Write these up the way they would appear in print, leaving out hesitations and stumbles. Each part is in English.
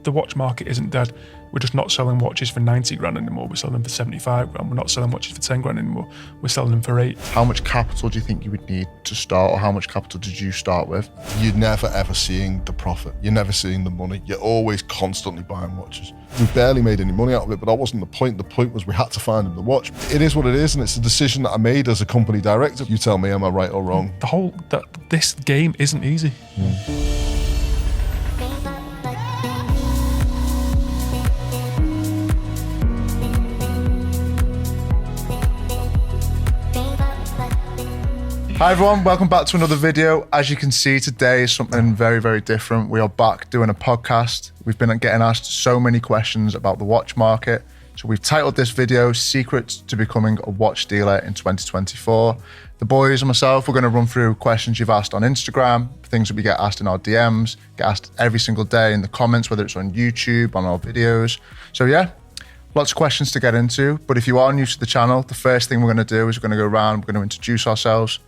the watch market isn't dead. We're just not selling watches for 90 grand anymore. We're selling them for 75 grand. We're not selling watches for 10 grand anymore. We're selling them for 8. How much capital do you think you would need to start, or how much capital did you start with? You're never ever seeing the profit. You're never seeing the money. You're always constantly buying watches. We barely made any money out of it, but that wasn't the point. The point was we had to find him the watch. It is what it is, and it's a decision that I made as a company director. You tell me, am I right or wrong? This game isn't easy. Hi everyone, welcome back to another video. As you can see, today is something very, very different. We are back doing a podcast. We've been getting asked so many questions about the watch market. So we've titled this video, Secrets to Becoming a Watch Dealer in 2024. The boys and myself, we're gonna run through questions you've asked on Instagram, things that we get asked in our DMs, get asked every single day in the comments, whether it's on YouTube, on our videos. So yeah, lots of questions to get into. But if you are new to the channel, the first thing we're gonna do is we're gonna go around, we're gonna introduce ourselves.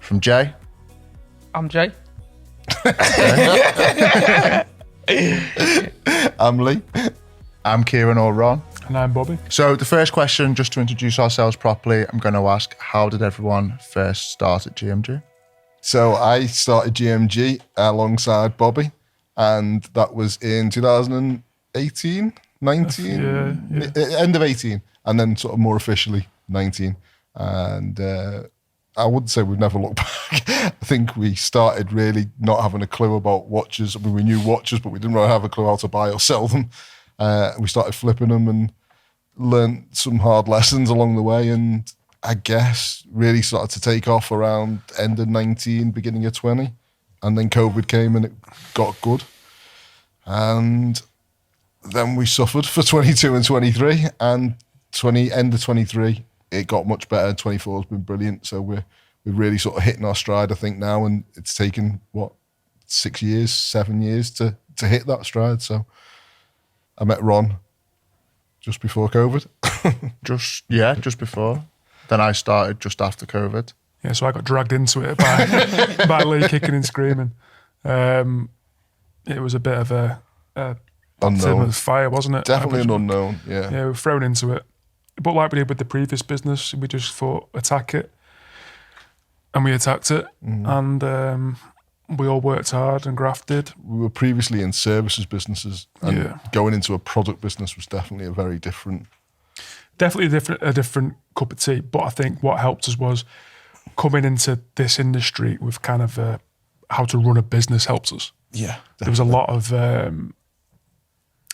From Jay. I'm Jay. I'm Lee. I'm Kieran or Ron. And I'm Bobby. So the first question, just to introduce ourselves properly, I'm going to ask, how did everyone first start at GMG? So I started GMG alongside Bobby, and that was in 2018, 19, end of 18, and then sort of more officially 19. And I wouldn't say we've never looked back. I think we started really not having a clue about watches. I mean, we knew watches, but we didn't really have a clue how to buy or sell them. We started flipping them and learned some hard lessons along the way, and I guess really started to take off around end of 19, beginning of 20. And then COVID came and it got good. And then we suffered for 22 and 23, and end of 23, it got much better. 24 has been brilliant. So we're really sort of hitting our stride, I think, now. And it's taken, 7 years to hit that stride. So I met Ron just before COVID. Just before. Then I started just after COVID. Yeah, so I got dragged into it by Lee kicking and screaming. It was a bit of a Unknown. fire, wasn't it? Definitely an unknown, yeah. Yeah, we were thrown into it. But like we did with the previous business, we just thought, attack it. And we attacked it. And we all worked hard and grafted. We were previously in services businesses, and going into a product business was definitely a very different... Definitely a different cup of tea. But I think what helped us was coming into this industry with kind of how to run a business helps us. Yeah, definitely. There was a lot of...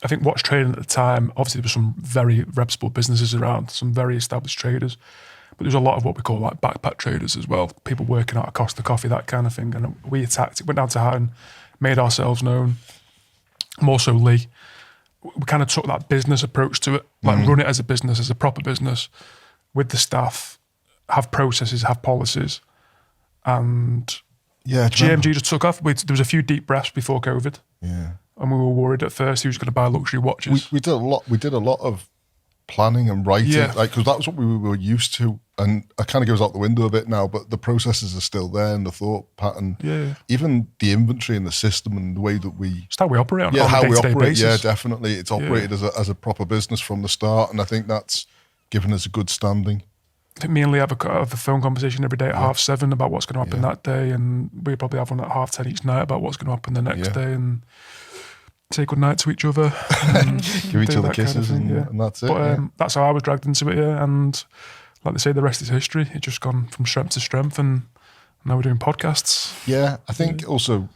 I think watch trading at the time, obviously there were some very reputable businesses around, some very established traders, but there was a lot of what we call like backpack traders as well, people working out of Costa Coffee, that kind of thing. And we attacked it, went down to Hatton, made ourselves known, more so Lee. We kind of took that business approach to it, like run it as a business, as a proper business, with the staff, have processes, have policies. And GMG just took off. There was a few deep breaths before COVID. Yeah. And we were worried at first he was going to buy luxury watches. We did a lot. We did a lot of planning and writing, because that was what we were used to. And it kind of goes out the window a bit now, but the processes are still there, and the thought pattern, even the inventory and the system and the way that we... It's how we operate on how a day-to-day we operate. basis. Yeah, definitely. It's operated as a proper business from the start, and I think that's given us a good standing. I think me and Lee have a phone conversation every day at 7:30 about what's going to happen that day, and we probably have one at 10:30 each night about what's going to happen the next day, and say good night to each other. Give each other kisses, kind of thing, and that's it. But that's how I was dragged into it, and like they say, the rest is history. It's just gone from strength to strength, and now we're doing podcasts. Yeah, I think also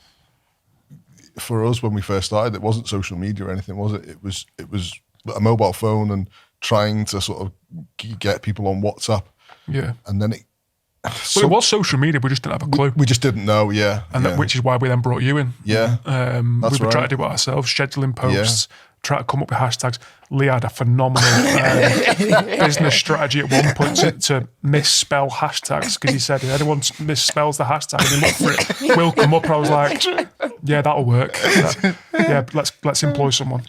for us when we first started, it wasn't social media or anything, was it? It was a mobile phone and trying to sort of get people on WhatsApp. Yeah. And then it was social media, we just didn't have a clue. We just didn't know, which is why we then brought you in. Yeah. We were trying to do it ourselves, scheduling posts, try to come up with hashtags. Lee had a phenomenal business strategy at one point to misspell hashtags, because he said if anyone misspells the hashtag and they look for it, we'll come up. And I was like, yeah, that'll work. Let's employ someone.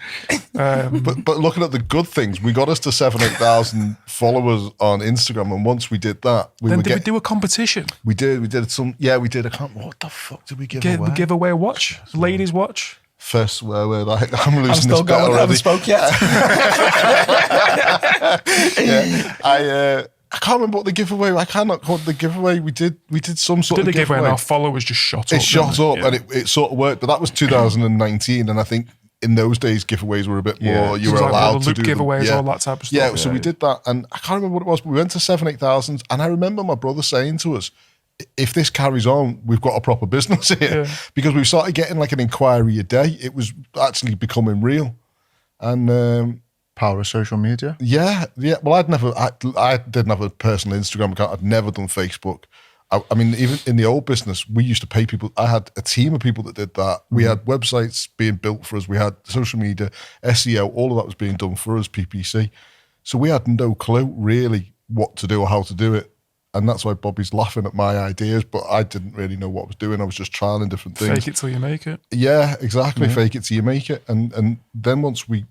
But looking at the good things, we got us to 8,000 followers on Instagram, and once we did that, we do a competition? We did some. Yeah, we did. What the fuck did we give away? We give away a watch, ladies' watch. first swear word. I'm losing I'm still this bet going. I haven't already. spoke yet. I can't remember what the giveaway. I cannot quote the giveaway. We did some sort Did of the giveaway and giveaway. our followers just shot up. It shot didn't up they? and it sort of worked. But that was 2019, and I think in those days giveaways were a bit more. You It were was like allowed all the to loot do them. giveaways, all that type of stuff. Yeah, so we did that, and I can't remember what it was, but we went to 7,000-8,000, and I remember my brother saying to us, if this carries on, we've got a proper business here. Because we started getting like an inquiry a day. It was actually becoming real. And Power of social media. yeah. Well, I didn't have a personal Instagram account. I'd never done Facebook. I mean, even in the old business, we used to pay people. I had a team of people that did that. We had websites being built for us. We had social media, SEO, all of that was being done for us, PPC. So we had no clue really what to do or how to do it. And that's why Bobby's laughing at my ideas, but I didn't really know what I was doing. I was just trialing different things. Fake it till you make it. Yeah, exactly. Fake it till you make it. And then once we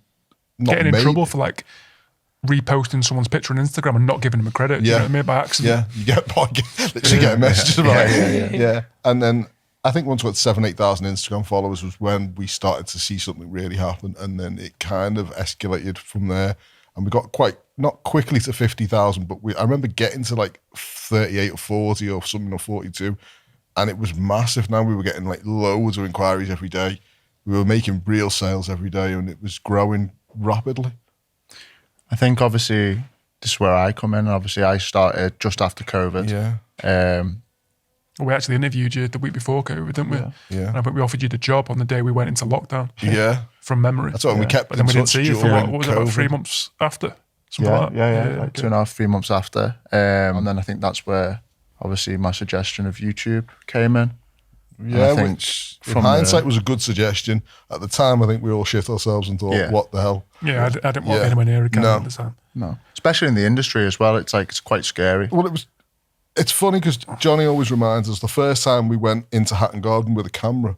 Getting in trouble for like reposting someone's picture on Instagram and not giving them a credit. You know what I mean? By accident. Yeah, you literally get messages about it. Yeah. And then I think once we had 7,000-8,000 Instagram followers was when we started to see something really happen. And then it kind of escalated from there. And we got not quickly to 50,000, but I remember getting to like 38 or 40 or something, or 42. And it was massive. Now we were getting like loads of inquiries every day. We were making real sales every day, and it was growing rapidly. I think obviously this is where I come in. Obviously, I started just after COVID. Yeah. We actually interviewed you the week before COVID, didn't we? Yeah. And I think we offered you the job on the day we went into lockdown. Yeah. From memory. That's what we kept But then in we didn't touch see you for during what was it, about 3 COVID. months after? Something Yeah, like that. yeah, like okay. 2.5, 3 months after. And then I think that's where obviously my suggestion of YouTube came in. Yeah, I think which in from hindsight the- was a good suggestion. At the time, I think we all shit ourselves and thought, Yeah. what the hell? Yeah, I didn't want Yeah. anyone near a camera No. at the time. No, especially in the industry as well. It's like, it's quite scary. Well, it's funny because Johnny always reminds us the first time we went into Hatton Garden with a camera,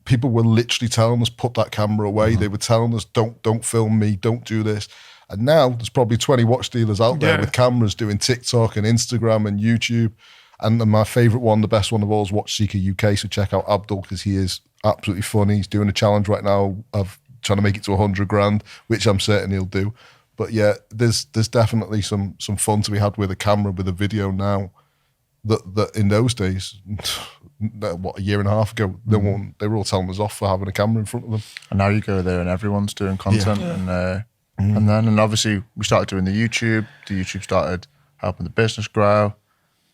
people were literally telling us, put that camera away. They were telling us, don't film me, don't do this. And now there's probably 20 watch dealers out there Yeah. with cameras doing TikTok and Instagram and YouTube. And my favourite one, the best one of all, is Watch Seeker UK. So check out Abdul because he is absolutely funny. He's doing a challenge right now of trying to make it to 100 grand, which I'm certain he'll do. But yeah, there's definitely some fun to be had with a camera, with a video now. That in those days, what, a year and a half ago, they were all telling us off for having a camera in front of them. And now you go there and everyone's doing content. And obviously we started doing the YouTube. The YouTube started helping the business grow.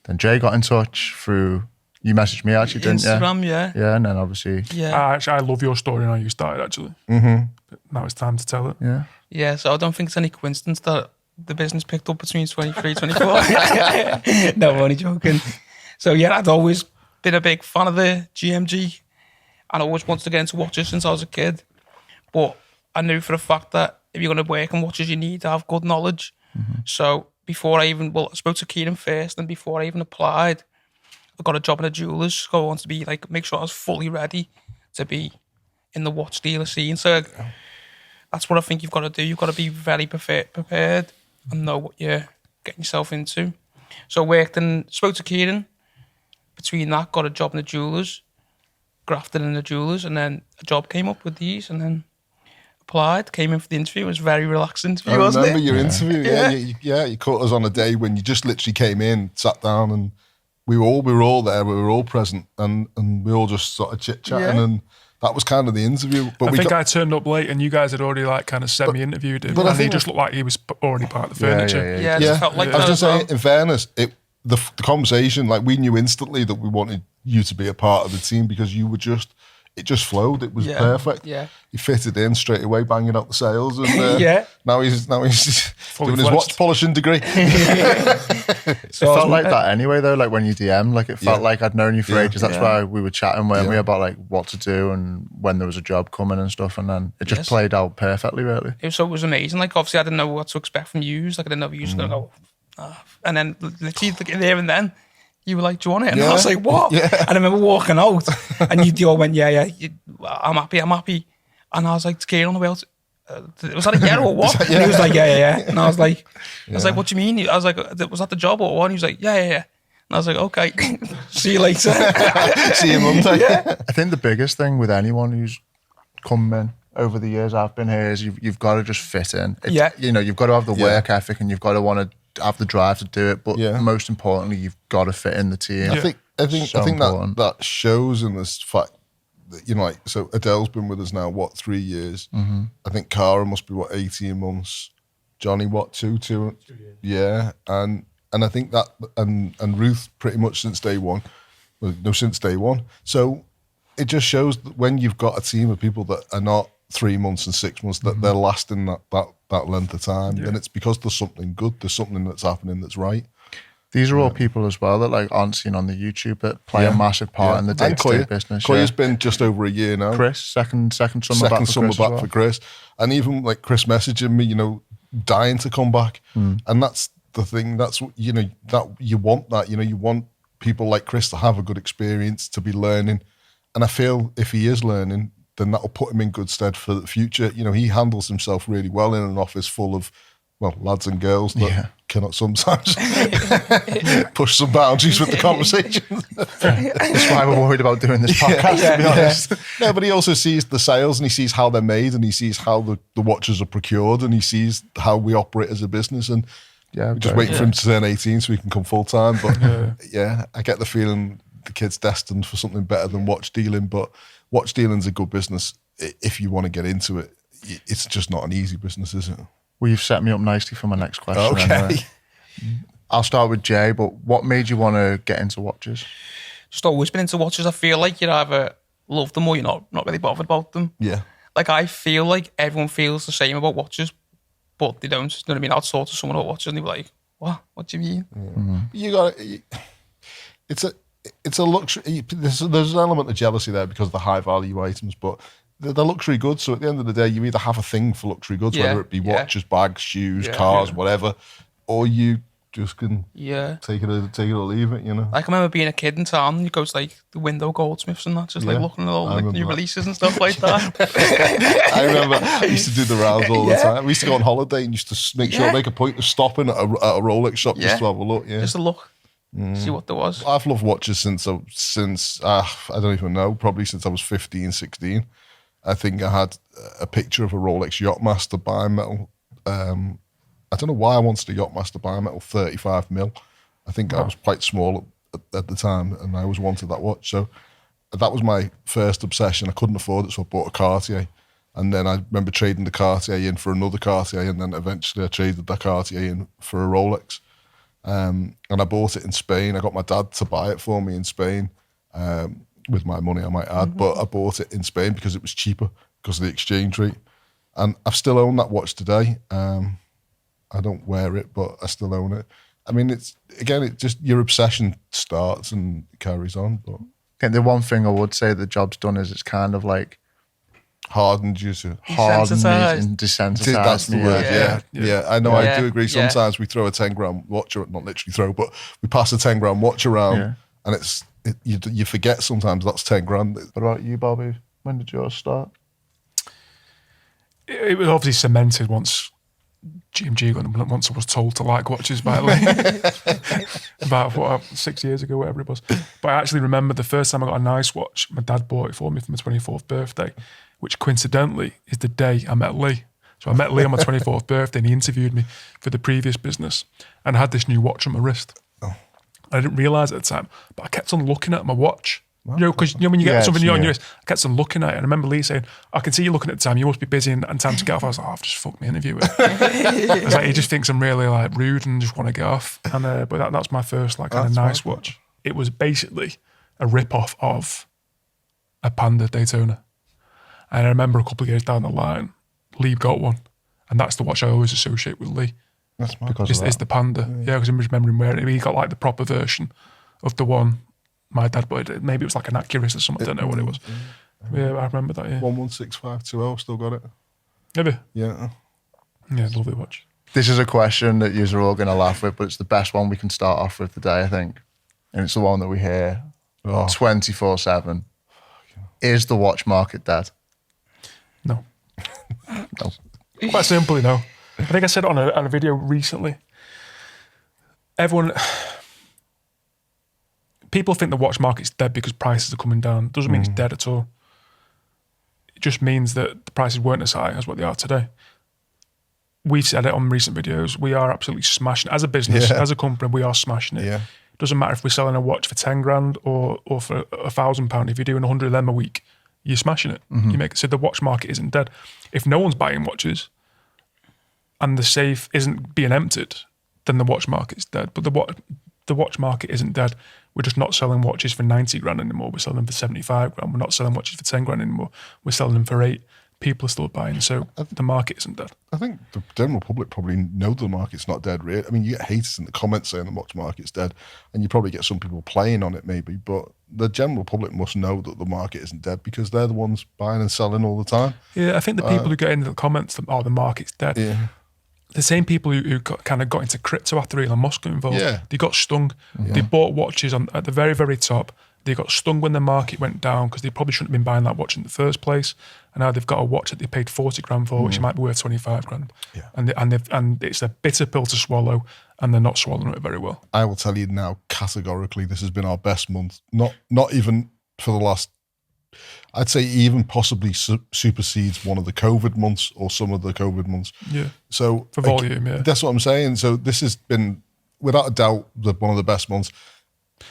Then Jay got in touch through, you messaged me actually, didn't you? Instagram, yeah. Yeah, and then obviously, Yeah. I love your story and how you started, actually. But now it's time to tell it. yeah. Yeah, so I don't think it's any coincidence that the business picked up between 23, 24. No, I'm only joking. So yeah, I'd always been a big fan of the GMG and I always wanted to get into watches since I was a kid. But I knew for a fact that if you're going to work in watches, you need to have good knowledge. So before I spoke to Kieran first, and before I even applied, I got a job in a jeweller's. So I wanted to be like, make sure I was fully ready to be in the watch dealer scene. So that's what I think you've got to do. You've got to be very prepared and know what you're getting yourself into. So I worked and spoke to Kieran. Between that, got a job in the jewellers, grafted in the jewellers, and then a job came up with these, and then applied, came in for the interview. It was very relaxing to I me, wasn't remember it? your interview. Yeah, you caught us on a day when you just literally came in, sat down, and we were all there. We were all present, and we all just sort of chit chatting, Yeah. and that was kind of the interview. But I think I turned up late and you guys had already like kind of semi-interviewed him. but I And he think- just looked like he was already part of the Yeah, furniture. Yeah, it just felt like I was that just as well. saying, in fairness, the conversation, like we knew instantly that we wanted you to be a part of the team because you were it just flowed. It was Yeah, perfect. yeah. He fitted in straight away, banging out the sales. And Yeah. now he's doing his fledged. watch polishing degree. It felt like that anyway, though. Like when you DM, like it felt Yeah. like I'd known you for Yeah. ages. That's Yeah. why we were chatting, weren't we, Yeah. about like what to do and when there was a job coming and stuff. And then it just Yes. played out perfectly, really. It was amazing. Like, obviously, I didn't know what to expect from you. Like, I didn't know if you were going to go, and then literally like, there and then, you were like, do you want it? And I was Yeah. like, what? Yeah. And I remember walking out, and you all went, yeah, I'm happy. And I was like, scared on the way out. Was that a yeah or what? And he was like, yeah. And I was like, what do you mean? I was like, was that the job or what? And he was like, yeah. And I was like, okay, see you later. See you Monday. I think the biggest thing with anyone who's come in over the years I've been here is you've got to just fit in. Yeah. You know, you've got to have the work ethic and you've got to want to have the drive to do it. But most importantly, you've got to fit in the team. I think important. that shows in this fact that, you know, like, so Adele's been with us now, what, 3 years? Mm-hmm. I think Cara must be, what, 18 months? Johnny, what, 2 years? Yeah. And I think that, and Ruth pretty much since day one. Well, no, since day one. So it just shows that when you've got a team of people that are not 3 months and 6 months, that they're lasting that length of time, then it's because there's something good, there's something that's happening that's right. These are all people as well that like aren't seen on the YouTube that play a massive part in the day-to-day business. Koya's been just over a year now. Chris, second summer back for Chris. And even like Chris messaging me, you know, dying to come back. And that's the thing, that's what, you know, that you want that, you know, you want people like Chris to have a good experience, to be learning. And I feel if he is learning, then that'll put him in good stead for the future. You know, he handles himself really well in an office full of, well, lads and girls that cannot sometimes push some boundaries with the conversation. That's why we're worried about doing this podcast, to be honest. No, but he also sees the sales and he sees how they're made and he sees how the watches are procured and he sees how we operate as a business. And we're just waiting for him to turn 18 so he can come full time. But I get the feeling the kid's destined for something better than watch dealing. But watch dealing's a good business if you want to get into it. It's just not an easy business, is it? Well, you've set me up nicely for my next question. Anyway. I'll start with Jay, but what made you want to get into watches? Just always been into watches. I feel like you either love them or you're not really bothered about them. Yeah. Like, I feel like everyone feels the same about watches, but they don't. You know what I mean? I'll talk to someone about watches and they'll be like, what do you mean? Mm-hmm. You got it's a luxury. There's an element of jealousy there because of the high value items, but they're luxury goods. So at the end of the day, you either have a thing for luxury goods, whether it be watches, bags, shoes, cars, whatever, or you just can take it or leave it, you know. Like, I remember being a kid in town and you go to like the window goldsmiths and that, just like looking at all like new releases and stuff like that. I remember I used to do the rounds all the time. We used to go on holiday and used to make a point of stopping at a Rolex shop just to have a look. Just a look. See what there was. I've loved watches since I don't even know, probably since I was 15, 16. I think I had a picture of a Rolex Yachtmaster bimetal. I don't know why I wanted a Yachtmaster bimetal 35 mil. I think I was quite small at the time and I always wanted that watch. So that was my first obsession. I couldn't afford it, so I bought a Cartier. And then I remember trading the Cartier in for another Cartier, and then eventually I traded that Cartier in for a Rolex. And I bought it in Spain. I got my dad to buy it for me in Spain. With my money, I might add, but I bought it in Spain because it was cheaper because of the exchange rate. And I've still owned that watch today. I don't wear it, but I still own it. I mean, it's just your obsession starts and carries on. But okay, the one thing I would say the job's done is it's kind of like hardened you to and desensitized. That's the word. Yeah. I know. I do agree. Sometimes we throw a 10-gram watch, not literally throw, but we pass a 10-gram watch around, and you forget sometimes that's 10 grand. What about you, Bobby? When did yours start? It was obviously cemented once GMG once I was told to like watches by Lee. About 6 years ago, whatever it was. But I actually remember the first time I got a nice watch, my dad bought it for me for my 24th birthday, which coincidentally is the day I met Lee. So I met Lee on my 24th birthday and he interviewed me for the previous business and I had this new watch on my wrist. I didn't realise at the time, but I kept on looking at my watch. You know, because when you get something new on your wrist, I kept on looking at it. And I remember Lee saying, I can see you looking at the time, you must be busy and time to get off. I was like, I've just fucked my interview with I was like, he just thinks I'm really like rude and just want to get off. And but that's my first like kind of nice watch. It was basically a rip-off of a Panda Daytona. And I remember a couple of years down the line, Lee got one. And that's the watch I always associate with Lee. That's because it's the Panda. Yeah, because I'm remembering wearing it. He got like the proper version of the one my dad bought. Maybe it was like an Accuracy or something. I don't know what it was. Yeah, I remember that. Yeah, 116520. Still got it. Have you? Yeah. Yeah, lovely watch. This is a question that you're all going to laugh with, but it's the best one we can start off with today, I think. And it's the one that we hear 24/7. Is the watch market dead? No. No. Quite simply, no. I think I said it on a video recently. People think the watch market's dead because prices are coming down. Doesn't mean it's dead at all. just means that the prices weren't as high as what they are today. We've said it on recent videos. We are absolutely smashing it. As a business, as a company, we are smashing it. Yeah. Doesn't matter if we're selling a watch for 10 grand or for £1,000. If you're doing 100 of them a week, you're smashing it. You make it so the watch market isn't dead. If no one's buying watches and the safe isn't being emptied, then the watch market's dead. But the watch market isn't dead. We're just not selling watches for 90 grand anymore. We're selling them for 75 grand. We're not selling watches for 10 grand anymore. We're selling them for 8. People are still buying, so the market isn't dead. I think the general public probably know the market's not dead, really. I mean, you get haters in the comments saying the watch market's dead, and you probably get some people playing on it maybe, but the general public must know that the market isn't dead because they're the ones buying and selling all the time. Yeah, I think the people who get into the comments, the market's dead. Yeah. The same people who kind of got into crypto after Elon Musk got involved, Yeah. they got stung. They bought watches at the very, very top. They got stung when the market went down because they probably shouldn't have been buying that watch in the first place. And now they've got a watch that they paid 40 grand for, which might be worth 25 grand. Yeah. And it's a bitter pill to swallow, and they're not swallowing it very well. I will tell you now, categorically, this has been our best month. Not even for the last, I'd say even possibly supersedes one of the COVID months or some of the COVID months. Yeah. So For volume, yeah. That's what I'm saying. So this has been, without a doubt, one of the best months.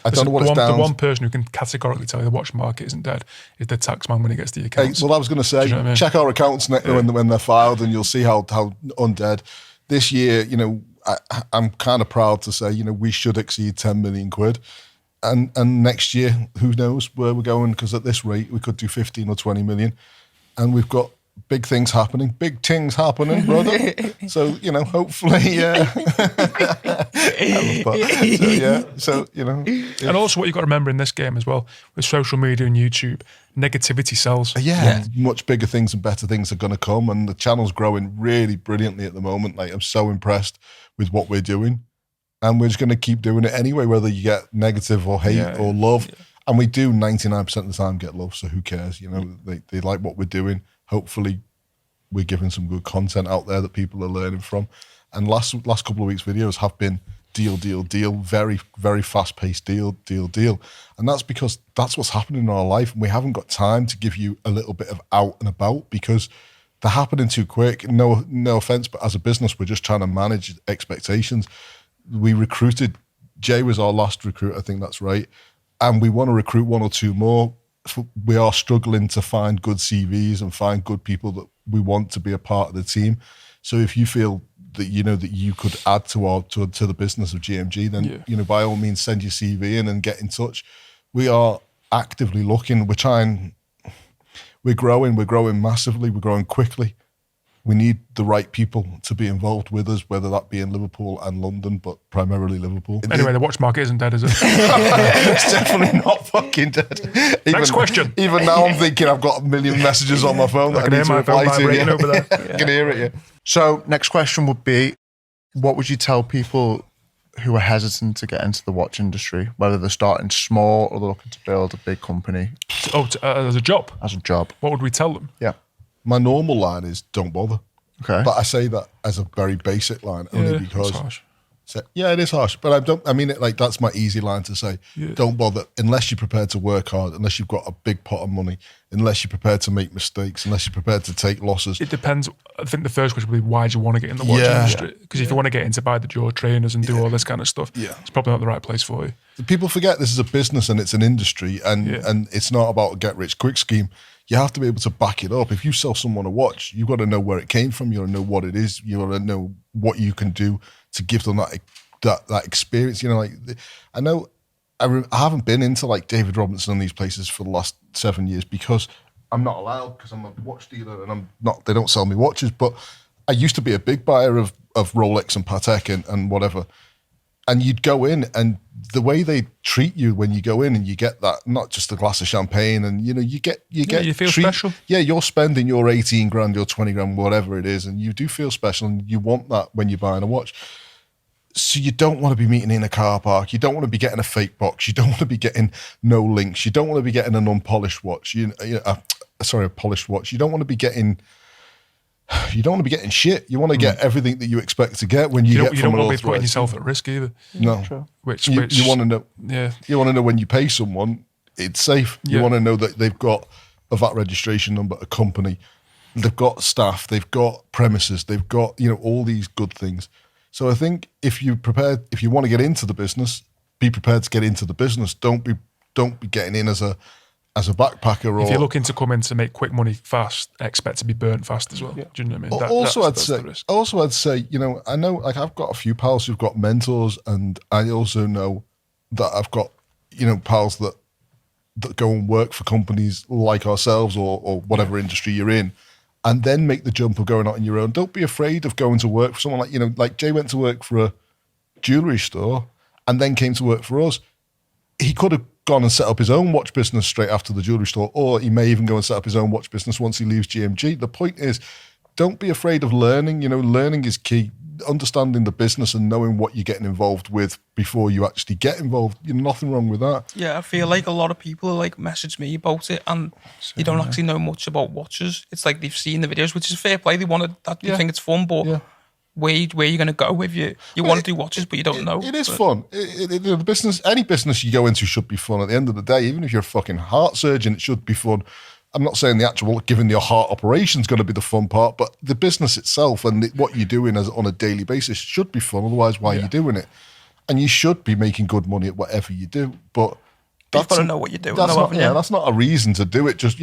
I don't know what it's down. The one person who can categorically tell you the watch market isn't dead is the tax man when he gets the accounts. Well, I was going to say, you know what I mean? check our accounts when they're filed, and you'll see how undead. This year, I'm kind of proud to say, we should exceed 10 million quid, and next year, who knows where we're going? Because at this rate, we could do 15 or 20 million, and we've got big things happening, brother. So hopefully, yeah. And also, what you've got to remember in this game as well, with social media and YouTube, negativity sells. Much bigger things and better things are going to come, and the channel's growing really brilliantly at the moment. Like, I'm so impressed with what we're doing, and we're just going to keep doing it anyway, whether you get negative or hate or love. Yeah. And we do 99% of the time get love, so who cares? They like what we're doing. Hopefully, we're giving some good content out there that people are learning from. And last couple of weeks' videos have been deal, very, very fast-paced deal. And that's because that's what's happening in our life. And we haven't got time to give you a little bit of out and about because they're happening too quick. No offense, but as a business, we're just trying to manage expectations. We recruited, Jay was our last recruit, I think that's right. And we want to recruit 1 or 2 more. We are struggling to find good CVs and find good people that we want to be a part of the team. So if you feel that that you could add to the business of GMG, then by all means send your CV in and get in touch. We are actively looking. We're growing massively. We're growing quickly. We need the right people to be involved with us, whether that be in Liverpool and London, but primarily Liverpool. Anyway, the watch market isn't dead, is it? It's definitely not fucking dead. Next question. Even now I'm thinking I've got a million messages on my phone that I need to reply to. Over there. I can hear it, yeah. So next question would be, what would you tell people who are hesitant to get into the watch industry, whether they're starting small or they're looking to build a big company? As a job? As a job. What would we tell them? Yeah. My normal line is don't bother. Okay. But I say that as a very basic line only because it's harsh. It is harsh. But I mean it like that's my easy line to say. Yeah. Don't bother unless you're prepared to work hard, unless you've got a big pot of money, unless you're prepared to make mistakes, unless you're prepared to take losses. It depends. I think the first question would be, why do you want to get in the watch industry? Because if you want to get into buy the jaw trainers and do all this kind of stuff, it's probably not the right place for you. People forget this is a business and it's an industry and it's not about a get rich quick scheme. You have to be able to back it up. If you sell someone a watch, you've got to know where it came from. You got to know what it is. You got to know what you can do to give them that experience. I haven't been into like David Robinson and these places for the last 7 years because I'm not allowed, because I'm a watch dealer and they don't sell me watches. But I used to be a big buyer of Rolex and Patek and whatever. And you'd go in, and the way they treat you when you go in, and you get that, not just a glass of champagne, and you feel special. Yeah, you're spending your 18 grand, your 20 grand, whatever it is, and you do feel special, and you want that when you're buying a watch. So you don't want to be meeting in a car park. You don't want to be getting a fake box. You don't want to be getting no links. You don't want to be getting an unpolished watch. A polished watch. You don't want to be getting shit. You want to get everything that you expect to get when you get from an authorized. You don't want to be putting yourself at risk either. No. True. Which you want to know. Yeah. You want to know when you pay someone, it's safe. You want to know that they've got a VAT registration number, a company. They've got staff, they've got premises, they've got, all these good things. So I think if you want to get into the business, be prepared to get into the business. Don't be getting in as a backpacker. Or if you're looking to come in to make quick money fast, expect to be burnt fast as well. Do you know what I mean? I'd say, I know, like, I've got a few pals who've got mentors, and I also know that I've got, pals that go and work for companies like ourselves or whatever industry you're in, and then make the jump of going out on your own. Don't be afraid of going to work for someone like Jay went to work for a jewelry store and then came to work for us. He could have gone and set up his own watch business straight after the jewelry store, or he may even go and set up his own watch business once he leaves GMG. The point is, don't be afraid of learning. Learning is key. Understanding the business and knowing what you're getting involved with before you actually get involved. Nothing wrong with that. Yeah, I feel like a lot of people like message me about it, and you don't actually know much about watches. It's like they've seen the videos, which is fair play. They want that. You think it's fun, but where are you going to go with you? You want to do watches, but you don't know. It is fun. The business, any business you go into should be fun. At the end of the day, even if you're a fucking heart surgeon, it should be fun. I'm not saying the actual giving your heart operation is going to be the fun part, but the business itself and what you're doing on a daily basis should be fun. Otherwise, why are you doing it? And you should be making good money at whatever you do. But you've got to know what you're doing. That's not a reason to do it. Just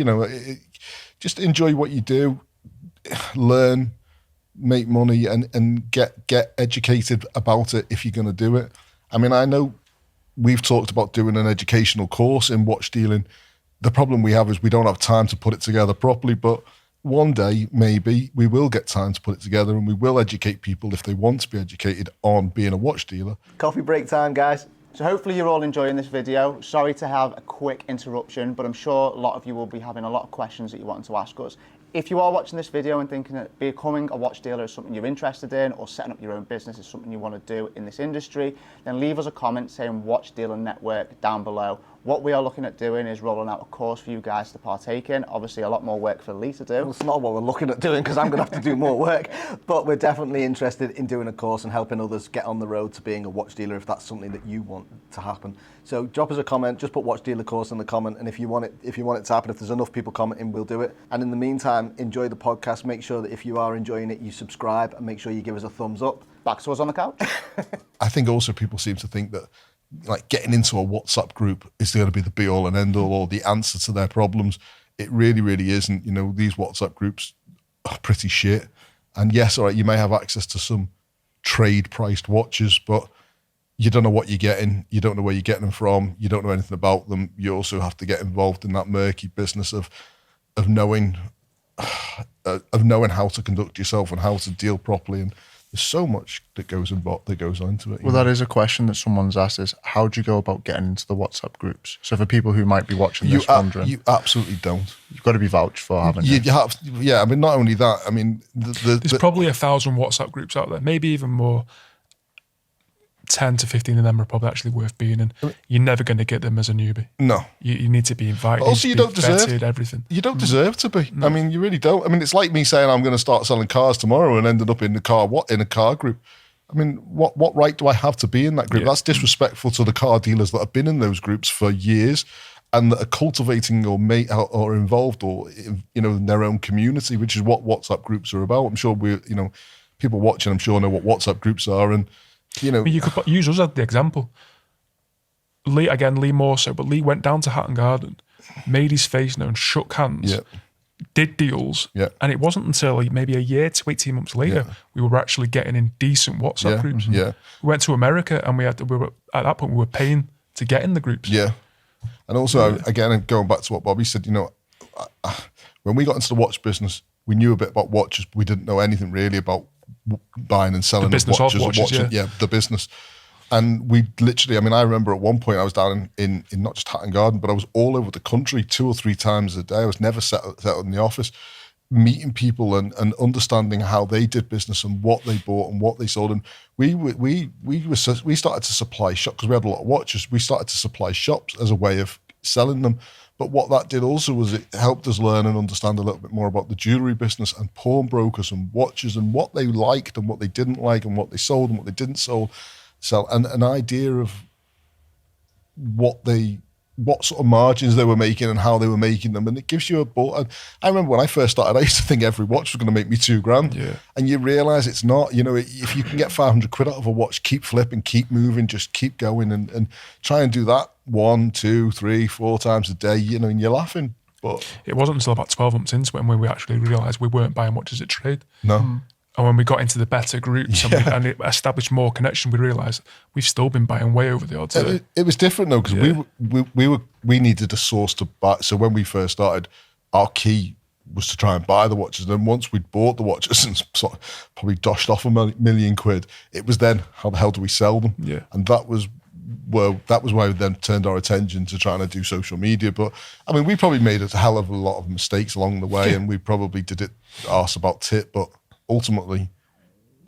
just enjoy what you do, learn, make money, and get educated about it if you're going to do it. I mean, I know we've talked about doing an educational course in watch dealing. The problem we have is we don't have time to put it together properly, but one day maybe we will get time to put it together, and we will educate people if they want to be educated on being a watch dealer. Coffee break time, guys. So hopefully you're all enjoying this video. Sorry to have a quick interruption, but I'm sure a lot of you will be having a lot of questions that you want to ask us. If you are watching this video and thinking that becoming a watch dealer is something you're interested in, or setting up your own business is something you want to do in this industry, then leave us a comment saying Watch Dealer Network down below. What we are looking at doing is rolling out a course for you guys to partake in. Obviously a lot more work for Lee to do. Well, it's not what we're looking at doing, because I'm going to have to do more work, but we're definitely interested in doing a course and helping others get on the road to being a watch dealer if that's something that you want to happen. So drop us a comment, just put Watch Dealer course in the comment, and if you want it to happen, if there's enough people commenting, we'll do it. And in the meantime, enjoy the podcast. Make sure that if you are enjoying it, you subscribe, and make sure you give us a thumbs up. Back to us on the couch. I think also people seem to think that like getting into a WhatsApp group is going to be the be all and end all or the answer to their problems. It really, really isn't. These WhatsApp groups are pretty shit. And yes, all right, you may have access to some trade priced watches, but you don't know what you're getting. You don't know where you're getting them from. You don't know anything about them. You also have to get involved in that murky business of knowing how to conduct yourself and how to deal properly. And there's so much that goes into it. Well, that is a question that someone's asked: is how do you go about getting into the WhatsApp groups? So for people who might be watching this wondering, you absolutely don't. You've got to be vouched for, haven't you? You have, yeah. I mean, not only that. I mean, there's probably 1,000 WhatsApp groups out there, maybe even more. 10 to 15 of them are probably actually worth being in. You're never going to get them as a newbie. No. You need to be invited. Also, you don't deserve vetted, everything. You don't deserve to be. No. I mean, you really don't. I mean, it's like me saying I'm going to start selling cars tomorrow and ended up in a car group. I mean, what right do I have to be in that group? Yeah. That's disrespectful to the car dealers that have been in those groups for years and that are cultivating or involved or in their own community, which is what WhatsApp groups are about. I'm sure people watching, I'm sure know what WhatsApp groups are, and I mean, you could use us as the example. Lee more so, but Lee went down to Hatton Garden, made his face known, shook hands, did deals, and it wasn't until maybe a year to 18 months later we were actually getting in decent WhatsApp groups. Yeah. We went to America and at that point we were paying to get in the groups. Yeah. And also, again, going back to what Bobby said, when we got into the watch business, we knew a bit about watches, but we didn't know anything really about buying and selling the business watches, the business. And we literally, I mean, I remember at one point I was down in not just Hatton Garden, but I was all over the country 2 or 3 times a day. I was never settled in the office, meeting people and understanding how they did business and what they bought and what they sold. And we started to supply shops because we had a lot of watches. We started to supply shops as a way of selling them. But what that did also was it helped us learn and understand a little bit more about the jewellery business and pawnbrokers and watches and what they liked and what they didn't like and what they sold and what they didn't sell, and an idea of what they what sort of margins they were making and how they were making them, and it gives you and I remember when I first started, I used to think every watch was going to make me $2,000, and you realise it's not. You know, if you can get 500 quid out of a watch, keep flipping, keep moving, just keep going, and try and do that 1, 2, 3, 4 times a day. You know, and you're laughing. But it wasn't until about 12 months into it when we actually realised we weren't buying watches at trade. No. And when we got into the better groups and it established more connection, we realised we've still been buying way over the odds. It was different though, because we needed a source to buy. So when we first started, our key was to try and buy the watches. And then once we'd bought the watches and sort of probably doshed off £1 million, it was then how the hell do we sell them? Yeah. And that was why we then turned our attention to trying to do social media. But I mean, we probably made a hell of a lot of mistakes along the way, and we probably did it arse about tit, but ultimately,